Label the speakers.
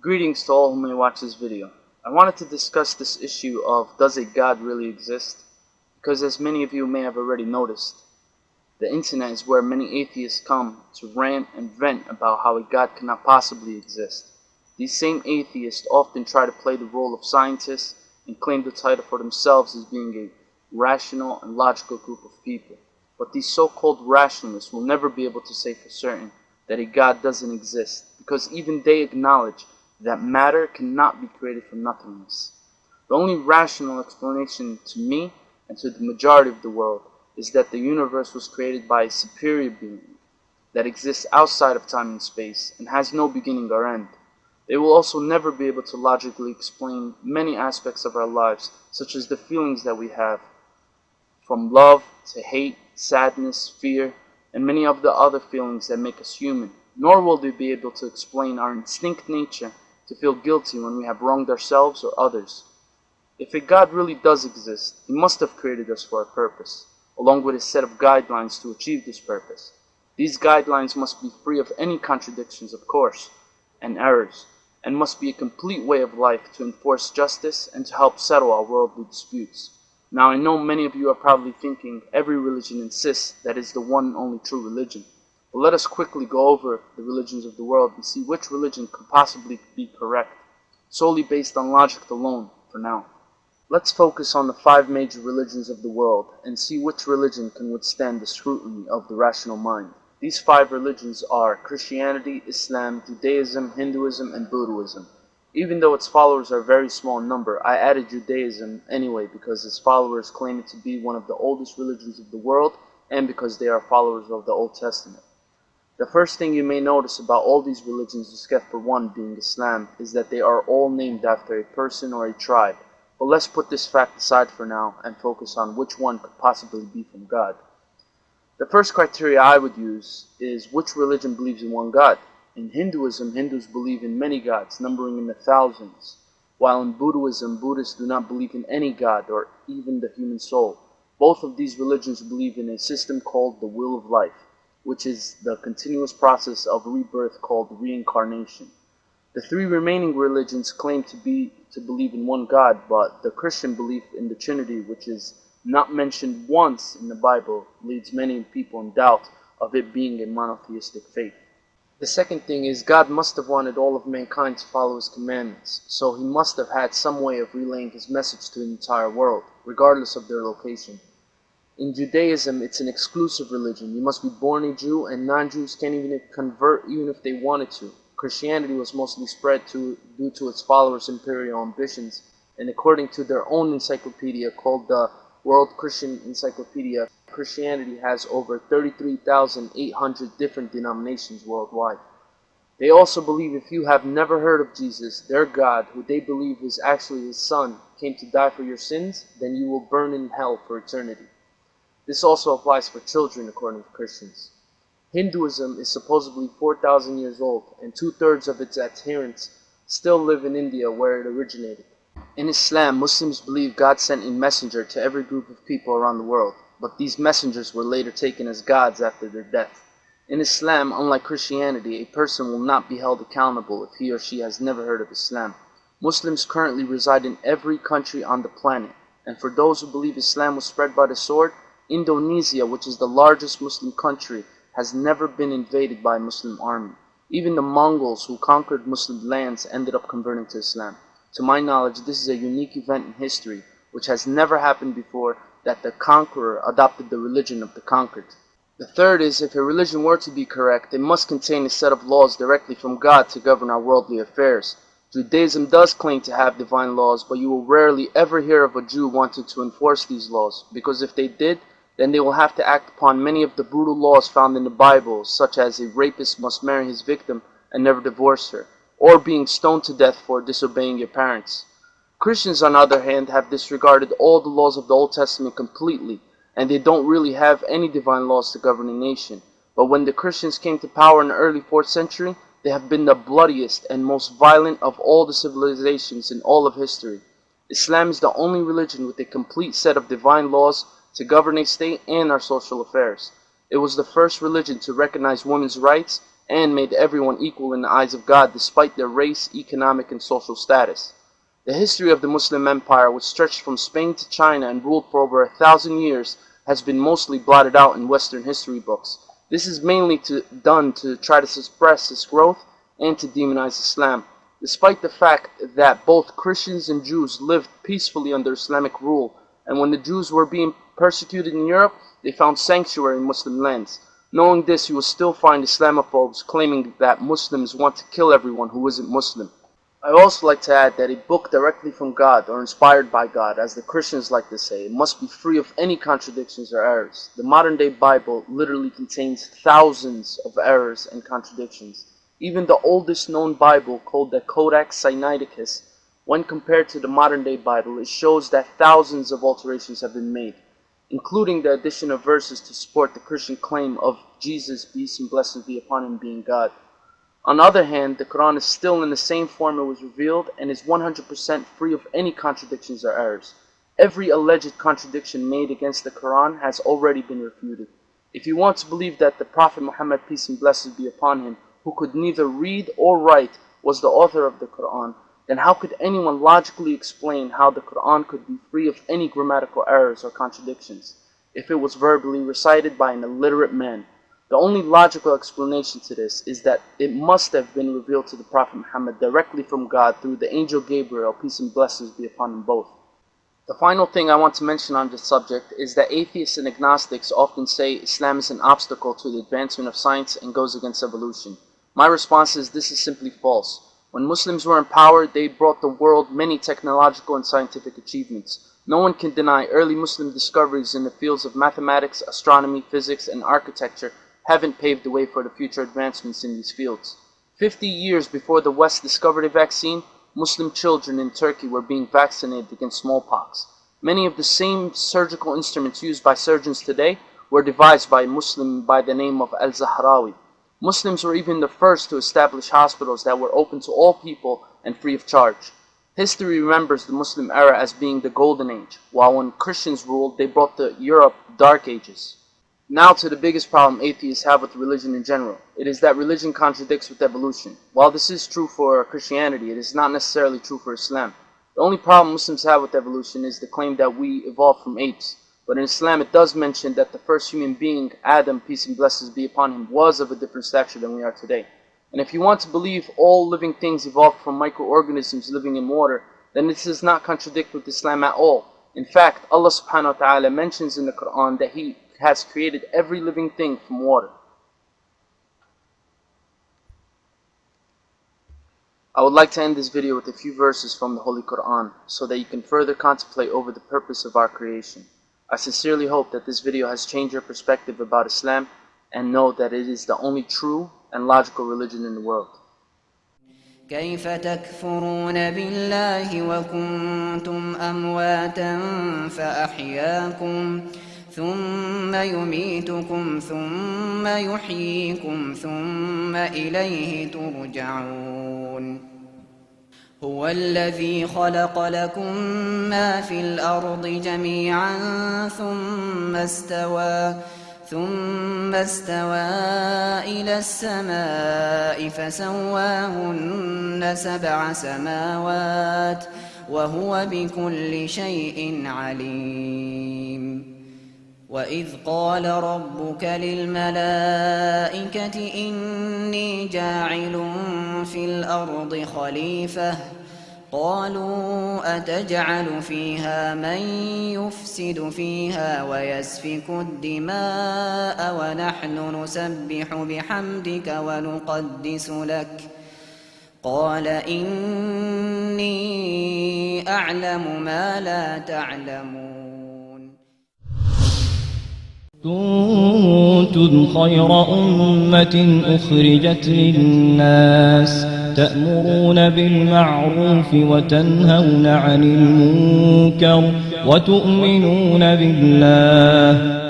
Speaker 1: Greetings to all who may watch this video. I wanted to discuss this issue of does a God really exist? Because as many of you may have already noticed, the internet is where many atheists come to rant and vent about how a God cannot possibly exist. These same atheists often try to play the role of scientists and claim the title for themselves as being a rational and logical group of people. But these so-called rationalists will never be able to say for certain that a God doesn't exist, because even they acknowledge that matter cannot be created from nothingness. The only rational explanation to me and to the majority of the world is that the universe was created by a superior being that exists outside of time and space and has no beginning or end. They will also never be able to logically explain many aspects of our lives, such as the feelings that we have, from love to hate, sadness, fear, and many of the other feelings that make us human. Nor will they be able to explain our instinct nature to feel guilty when we have wronged ourselves or others. If a God really does exist, He must have created us for a purpose, along with a set of guidelines to achieve this purpose. These guidelines must be free of any contradictions, of course, and errors, and must be a complete way of life to enforce justice and to help settle our worldly disputes. Now, I know many of you are probably thinking every religion insists that is the one and only true religion. But let us quickly go over the religions of the world and see which religion could possibly be correct, solely based on logic alone for now. Let's focus on the 5 major religions of the world and see which religion can withstand the scrutiny of the rational mind. These 5 religions are Christianity, Islam, Judaism, Hinduism, and Buddhism. Even though its followers are a very small number, I added Judaism anyway because its followers claim it to be one of the oldest religions of the world and because they are followers of the Old Testament. The first thing you may notice about all these religions, except for one being Islam, is that they are all named after a person or a tribe. But let's put this fact aside for now and focus on which one could possibly be from God. The first criteria I would use is which religion believes in one God. In Hinduism, Hindus believe in many gods, numbering in the thousands, while in Buddhism, Buddhists do not believe in any god or even the human soul. Both of these religions believe in a system called the wheel of life, which is the continuous process of rebirth called reincarnation. The 3 remaining religions claim to believe in one God, but the Christian belief in the Trinity, which is not mentioned once in the Bible, leads many people in doubt of it being a monotheistic faith. The second thing is God must have wanted all of mankind to follow His commandments, so He must have had some way of relaying His message to the entire world, regardless of their location. In Judaism, it's an exclusive religion. You must be born a Jew, and non-Jews can't even convert even if they wanted to. Christianity was mostly spread due to its followers' imperial ambitions, and according to their own encyclopedia called the World Christian Encyclopedia, Christianity has over 33,800 different denominations worldwide. They also believe if you have never heard of Jesus, their God, who they believe is actually His Son, came to die for your sins, then you will burn in hell for eternity. This also applies for children according to Christians. Hinduism is supposedly 4,000 years old, and 2/3 of its adherents still live in India where it originated. In Islam, Muslims believe God sent a messenger to every group of people around the world, but these messengers were later taken as gods after their death. In Islam, unlike Christianity, a person will not be held accountable if he or she has never heard of Islam. Muslims currently reside in every country on the planet, and for those who believe Islam was spread by the sword, Indonesia, which is the largest Muslim country, has never been invaded by a Muslim army. Even the Mongols who conquered Muslim lands ended up converting to Islam. To my knowledge, this is a unique event in history, which has never happened before, that the conqueror adopted the religion of the conquered. The third is, if a religion were to be correct, it must contain a set of laws directly from God to govern our worldly affairs. Judaism does claim to have divine laws, but you will rarely ever hear of a Jew wanting to enforce these laws, because if they did, then they will have to act upon many of the brutal laws found in the Bible, such as a rapist must marry his victim and never divorce her, or being stoned to death for disobeying your parents. Christians, on the other hand, have disregarded all the laws of the Old Testament completely, and they don't really have any divine laws to govern a nation. But when the Christians came to power in the early 4th century, they have been the bloodiest and most violent of all the civilizations in all of history. Islam is the only religion with a complete set of divine laws to govern a state and our social affairs. It was the first religion to recognize women's rights and made everyone equal in the eyes of God despite their race, economic, and social status. The history of the Muslim empire, which stretched from Spain to China and ruled for over 1,000 years, has been mostly blotted out in Western history books. This is mainly done to try to suppress its growth and to demonize Islam, despite the fact that both Christians and Jews lived peacefully under Islamic rule, and when the Jews were being persecuted in Europe, they found sanctuary in Muslim lands. Knowing this, you will still find Islamophobes claiming that Muslims want to kill everyone who isn't Muslim. I would also like to add that a book directly from God or inspired by God, as the Christians like to say, must be free of any contradictions or errors. The modern day Bible literally contains thousands of errors and contradictions. Even the oldest known Bible, called the Codex Sinaiticus, when compared to the modern day Bible, it shows that thousands of alterations have been made, including the addition of verses to support the Christian claim of Jesus, peace and blessings be upon him, being God. On the other hand, the Quran is still in the same form it was revealed and is 100% free of any contradictions or errors. Every alleged contradiction made against the Quran has already been refuted. If you want to believe that the Prophet Muhammad, peace and blessings be upon him, who could neither read or write, was the author of the Quran, then how could anyone logically explain how the Quran could be free of any grammatical errors or contradictions if it was verbally recited by an illiterate man? The only logical explanation to this is that it must have been revealed to the Prophet Muhammad directly from God through the angel Gabriel, peace and blessings be upon them both. The final thing I want to mention on this subject is that atheists and agnostics often say Islam is an obstacle to the advancement of science and goes against evolution. My response is this is simply false. When Muslims were in power, they brought the world many technological and scientific achievements. No one can deny early Muslim discoveries in the fields of mathematics, astronomy, physics, and architecture haven't paved the way for the future advancements in these fields. 50 years before the West discovered a vaccine, Muslim children in Turkey were being vaccinated against smallpox. Many of the same surgical instruments used by surgeons today were devised by a Muslim by the name of Al-Zahrawi. Muslims were even the first to establish hospitals that were open to all people and free of charge. History remembers the Muslim era as being the Golden Age, while when Christians ruled, they brought to Europe Dark Ages. Now to the biggest problem atheists have with religion in general. It is that religion contradicts with evolution. While this is true for Christianity, it is not necessarily true for Islam. The only problem Muslims have with evolution is the claim that we evolved from apes. But in Islam it does mention that the first human being, Adam, peace and blessings be upon him, was of a different stature than we are today. And if you want to believe all living things evolved from microorganisms living in water, then this does not contradict with Islam at all. In fact, Allah subhanahu wa ta'ala mentions in the Quran that He has created every living thing from water. I would like to end this video with a few verses from the Holy Quran so that you can further contemplate over the purpose of our creation. I sincerely hope that this video has changed your perspective about Islam and know that it is the only true and logical religion in the world.
Speaker 2: كيف تكفرون بالله وكنتم أمواتا فأحياكم ثم يميتكم ثم يحييكم ثم إليه ترجعون هو الذي خلق لكم ما في الأرض جميعا ثم استوى إلى السماء فسواهن 7 سماوات وهو بكل شيء عليم وإذ قال ربك للملائكة إني جاعل في الأرض خليفة قالوا أتجعل فيها من يفسد فيها ويسفك الدماء ونحن نسبح بحمدك ونقدس لك قال إني أعلم ما لا تعلمون
Speaker 3: كنتم خير أمة أخرجت للناس تأمرون بالمعروف وتنهون عن المنكر وتؤمنون بالله